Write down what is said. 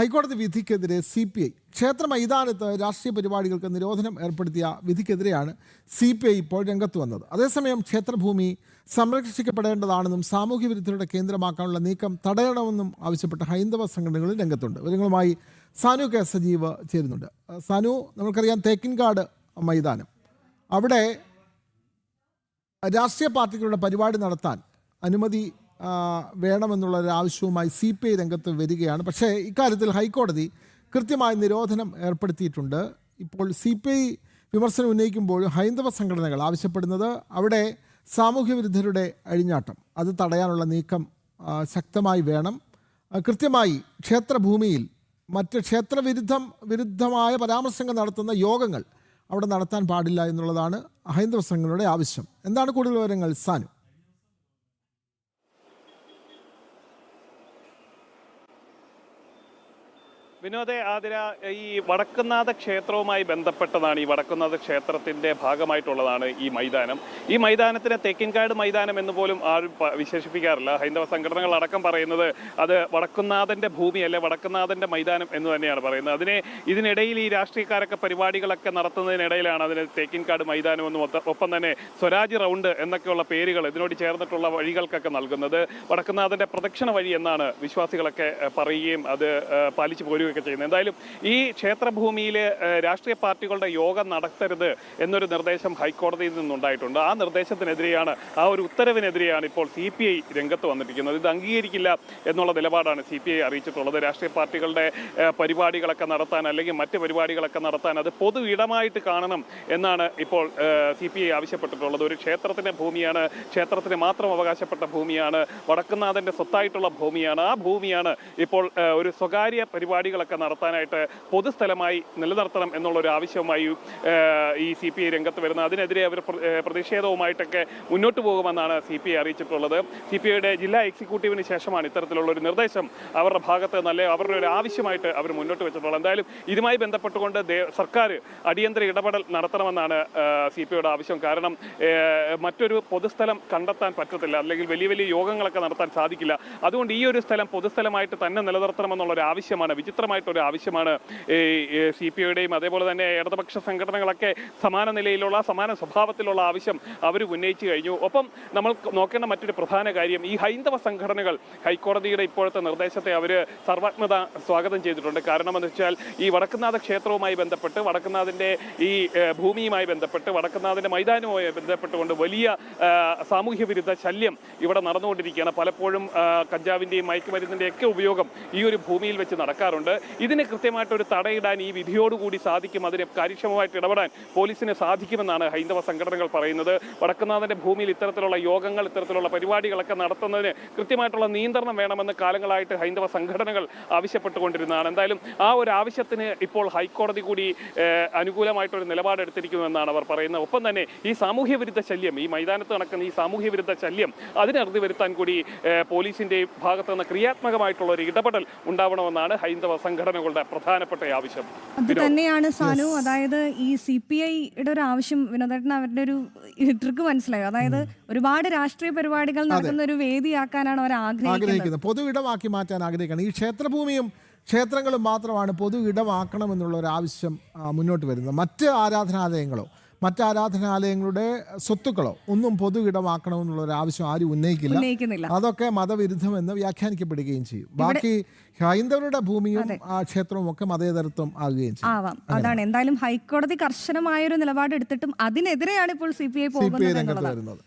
ഹൈക്കോടതി വിധിക്കെതിരെ CPI ക്ഷേത്ര മൈതാനത്ത് രാഷ്ട്രീയ പരിപാടികൾക്ക് നിരോധനം ഏർപ്പെടുത്തിയ വിധിക്കെതിരെയാണ് CPI ഇപ്പോൾ രംഗത്ത് വന്നത്. അതേസമയം ക്ഷേത്രഭൂമി സംരക്ഷിക്കപ്പെടേണ്ടതാണെന്നും സാമൂഹ്യ വിരുദ്ധരുടെ കേന്ദ്രമാക്കാനുള്ള നീക്കം തടയണമെന്നും ആവശ്യപ്പെട്ട ഹൈന്ദവ സംഘടനകൾ രംഗത്തുണ്ട്. വിവരങ്ങളുമായി സാനു കെ സജീവ് ചേരുന്നുണ്ട്. സാനു, നമുക്കറിയാം തേക്കിൻകാട് മൈതാനം, അവിടെ രാഷ്ട്രീയ പാർട്ടികളുടെ പരിപാടി നടത്താൻ അനുമതി വേണമെന്നുള്ള ഒരു ആവശ്യവുമായി CPI രംഗത്ത് വരികയാണ്. പക്ഷേ ഇക്കാര്യത്തിൽ ഹൈക്കോടതി കൃത്യമായ നിരോധനം ഏർപ്പെടുത്തിയിട്ടുണ്ട്. ഇപ്പോൾ CPI വിമർശനം ഉന്നയിക്കുമ്പോൾ ഹൈന്ദവ സംഘടനകൾ ആവശ്യപ്പെടുന്നത് അവിടെ സാമൂഹ്യ വിരുദ്ധരുടെ അഴിഞ്ഞാട്ടം അത് തടയാനുള്ള നീക്കം ശക്തമായി വേണം. കൃത്യമായി ക്ഷേത്രഭൂമിയിൽ മറ്റ് വിരുദ്ധമായ പരാമർശങ്ങൾ നടത്തുന്ന യോഗങ്ങൾ അവിടെ നടത്താൻ പാടില്ല എന്നുള്ളതാണ് ഹൈന്ദവ സംഘടനയുടെ ആവശ്യം. എന്താണ് കൂടുതൽ വിവരങ്ങൾ സാനു? വിനോദേ, ആതിര, ഈ വടക്കുംനാഥ ക്ഷേത്രവുമായി ബന്ധപ്പെട്ടതാണ്, ഈ വടക്കുംനാഥ ക്ഷേത്രത്തിൻ്റെ ഭാഗമായിട്ടുള്ളതാണ് ഈ മൈതാനം. ഈ മൈതാനത്തിന് തേക്കിൻകാട് മൈതാനം എന്ന് പോലും ആരും വിശേഷിപ്പിക്കാറില്ല. ഹൈന്ദവ സംഘടനകൾ അടക്കം പറയുന്നത് അത് വടക്കുംനാഥൻ്റെ ഭൂമിയല്ലേ, വടക്കുംനാഥൻ്റെ മൈതാനം എന്ന് തന്നെയാണ് പറയുന്നത്. ഇതിനിടയിൽ ഈ രാഷ്ട്രീയക്കാരൊക്കെ പരിപാടികളൊക്കെ നടത്തുന്നതിനിടയിലാണ് അതിന് തേക്കിൻകാട് മൈതാനം എന്നും ഒപ്പം തന്നെ സ്വരാജ് റൗണ്ട് എന്നൊക്കെയുള്ള പേരുകൾ ഇതിനോട് ചേർന്നിട്ടുള്ള വഴികൾക്കൊക്കെ നൽകുന്നത്. വടക്കുംനാഥൻ്റെ പ്രദക്ഷിണ വഴി എന്നാണ് വിശ്വാസികളൊക്കെ പറയുകയും അത് പാലിച്ചു പോരുകയും ചെയ്യുന്നത്. എന്തായാലും ഈ ക്ഷേത്രഭൂമിയിൽ രാഷ്ട്രീയ പാർട്ടികളുടെ യോഗം നടത്തരുത് എന്നൊരു നിർദ്ദേശം ഹൈക്കോടതിയിൽ നിന്നുണ്ടായിട്ടുണ്ട്. ആ നിർദ്ദേശത്തിനെതിരെയാണ്, ആ ഒരു ഉത്തരവിനെതിരെയാണ് ഇപ്പോൾ CPI രംഗത്ത് വന്നിരിക്കുന്നത്. ഇത് അംഗീകരിക്കില്ല എന്നുള്ള നിലപാടാണ് CPI അറിയിച്ചിട്ടുള്ളത്. രാഷ്ട്രീയ പാർട്ടികളുടെ പരിപാടികളൊക്കെ നടത്താൻ അല്ലെങ്കിൽ മറ്റ് പരിപാടികളൊക്കെ നടത്താൻ അത് പൊതു ഇടമായിട്ട് കാണണം എന്നാണ് ഇപ്പോൾ CPI ആവശ്യപ്പെട്ടിട്ടുള്ളത്. ഒരു ക്ഷേത്രത്തിൻ്റെ ഭൂമിയാണ്, ക്ഷേത്രത്തിന് മാത്രം അവകാശപ്പെട്ട ഭൂമിയാണ്, വടക്കുംനാഥൻ്റെ സ്വത്തായിട്ടുള്ള ഭൂമിയാണ്. ആ ഭൂമിയാണ് ഇപ്പോൾ ഒരു സ്വകാര്യ പരിപാടികളൊക്കെ നടത്താനായിട്ട് പൊതുസ്ഥലമായി നിലനിർത്തണം എന്നുള്ളൊരു ആവശ്യവുമായി ഈ CPI രംഗത്ത് വരുന്നത്. അതിനെതിരെ അവർ പ്രതിഷേധവുമായിട്ടൊക്കെ മുന്നോട്ട് പോകുമെന്നാണ് CPI അറിയിച്ചിട്ടുള്ളത്. CPIയുടെ ജില്ലാ എക്സിക്യൂട്ടീവിന് ശേഷമാണ് ഇത്തരത്തിലുള്ള ഒരു നിർദ്ദേശം അവരുടെ ഭാഗത്ത് അവരുടെ ഒരു ആവശ്യമായിട്ട് അവർ മുന്നോട്ട് വെച്ചിട്ടുള്ളത്. എന്തായാലും ഇതുമായി ബന്ധപ്പെട്ടുകൊണ്ട് സർക്കാർ അടിയന്തര ഇടപെടൽ നടത്തണമെന്നാണ് CPIയുടെ ആവശ്യം. കാരണം മറ്റൊരു പൊതുസ്ഥലം കണ്ടെത്താൻ പറ്റത്തില്ല, അല്ലെങ്കിൽ വലിയ വലിയ യോഗങ്ങളൊക്കെ നടത്താൻ സാധിക്കില്ല. അതുകൊണ്ട് ഈ ഒരു സ്ഥലം പൊതുസ്ഥലമായിട്ട് തന്നെ നിലനിർത്തണമെന്നുള്ളൊരു ആവശ്യമാണ്, വിചിത്രമായിട്ടൊരു ആവശ്യമാണ് CPIയുടെയും അതേപോലെ തന്നെ ഇടതുപക്ഷ സംഘടനകളൊക്കെ സമാന നിലയിലുള്ള സമാന സ്വഭാവത്തിലുള്ള ആവശ്യം അവർ ഉന്നയിച്ചു കഴിഞ്ഞു. ഒപ്പം നമ്മൾ നോക്കേണ്ട മറ്റൊരു പ്രധാന കാര്യം, ഈ ഹൈന്ദവ സംഘടനകൾ ഹൈക്കോടതിയുടെ ഇപ്പോഴത്തെ നിർദ്ദേശത്തെ അവർ സർവാത്മത സ്വാഗതം ചെയ്തിട്ടുണ്ട്. കാരണം എന്ന് വെച്ചാൽ ഈ വടക്കുംനാഥ ക്ഷേത്രവുമായി ബന്ധപ്പെട്ട്, വടക്കുംനാഥിൻ്റെ ഈ ഭൂമിയുമായി ബന്ധപ്പെട്ട്, വടക്കുംനാഥിൻ്റെ മൈതാനവുമായി ബന്ധപ്പെട്ടുകൊണ്ട് വലിയ സാമൂഹ്യ വിരുദ്ധ ശല്യം ഇവിടെ നടന്നുകൊണ്ടിരിക്കുകയാണ്. പലപ്പോഴും കഞ്ചാവിൻ്റെയും മയക്കുമരുന്നിൻ്റെയും ഒക്കെ ഉപയോഗം ഈ ഒരു ഭൂമിയിൽ വെച്ച് നടക്കാറുണ്ട്. ഇതിന് കൃത്യമായിട്ടൊരു തടയിടാൻ ഈ വിധിയോടുകൂടി സാധിക്കും, അതിന് കാര്യക്ഷമമായിട്ട് ഇടപെടാൻ പോലീസിന് സാധിക്കുമെന്നാണ് ഹൈന്ദവ സംഘടനകൾ പറയുന്നത്. വടക്കുംനാഥൻ്റെ ഭൂമിയിൽ ഇത്തരത്തിലുള്ള യോഗങ്ങൾ, ഇത്തരത്തിലുള്ള പരിപാടികളൊക്കെ നടത്തുന്നതിന് കൃത്യമായിട്ടുള്ള നിയന്ത്രണം വേണമെന്ന് കാലങ്ങളായിട്ട് ഹൈന്ദവ സംഘടനകൾ ആവശ്യപ്പെട്ടുകൊണ്ടിരുന്നതാണ്. എന്തായാലും ആ ഒരു ആവശ്യത്തിന് ഇപ്പോൾ ഹൈക്കോടതി കൂടി അനുകൂലമായിട്ടൊരു നിലപാടെടുത്തിരിക്കുമെന്നാണ് അവർ പറയുന്നത്. ഒപ്പം തന്നെ ഈ സാമൂഹ്യ വിരുദ്ധ ശല്യം, ഈ മൈതാനത്ത് നടക്കുന്ന ഈ സാമൂഹ്യ വിരുദ്ധ ശല്യം അതിനെ അറുതി വരുത്താൻ കൂടി പോലീസിൻ്റെ ഭാഗത്ത് നിന്ന് ക്രിയാത്മകമായിട്ടുള്ള ഒരു ഇടപെടൽ ഉണ്ടാവണമെന്നാണ് ഹൈന്ദവ സംഘടനകളുടെ പ്രധാനപ്പെട്ട ആവശ്യം. അത് തന്നെയാണ് സാനു. അതായത് ഈ CPIയുടെ ഒരു ആവശ്യം, വിനോദേട്ടൻ അവരുടെ ഒരു ട്രിക്ക് മനസ്സിലായോ? അതായത് ഒരുപാട് രാഷ്ട്രീയ പരിപാടികൾ നടക്കുന്ന ഒരു വേദിയാക്കാനാണ് അവർ ആഗ്രഹിക്കുന്നത്, പൊതു ഇടമാക്കി മാറ്റാൻ ആഗ്രഹിക്കുന്നത്. ഈ ക്ഷേത്രഭൂമിയും ക്ഷേത്രങ്ങളും മാത്രമാണ് പൊതു ഇടമാക്കണമെന്നുള്ള ഒരു ആവശ്യം മുന്നോട്ട് വരുന്നത്. മറ്റ് ആരാധനാലയങ്ങളുടെ സ്വത്തുക്കളോ ഒന്നും പൊതു ഇടമാക്കണമെന്നുള്ള ഒരു ആവശ്യം ആരും ഉന്നയിക്കില്ല. അതൊക്കെ മതവിരുദ്ധമെന്ന് വ്യാഖ്യാനിക്കപ്പെടുകയും ചെയ്യും. ബാക്കി ഹൈന്ദവരുടെ ഭൂമിയും ക്ഷേത്രവും ഒക്കെ മതേതരത്വം ആകുകയും ചെയ്യും. അതാണ് എന്തായാലും ഹൈക്കോടതി കർശനമായൊരു നിലപാട് എടുത്തിട്ടും അതിനെതിരെയാണ് ഇപ്പോൾ CPI പോകുന്നത്.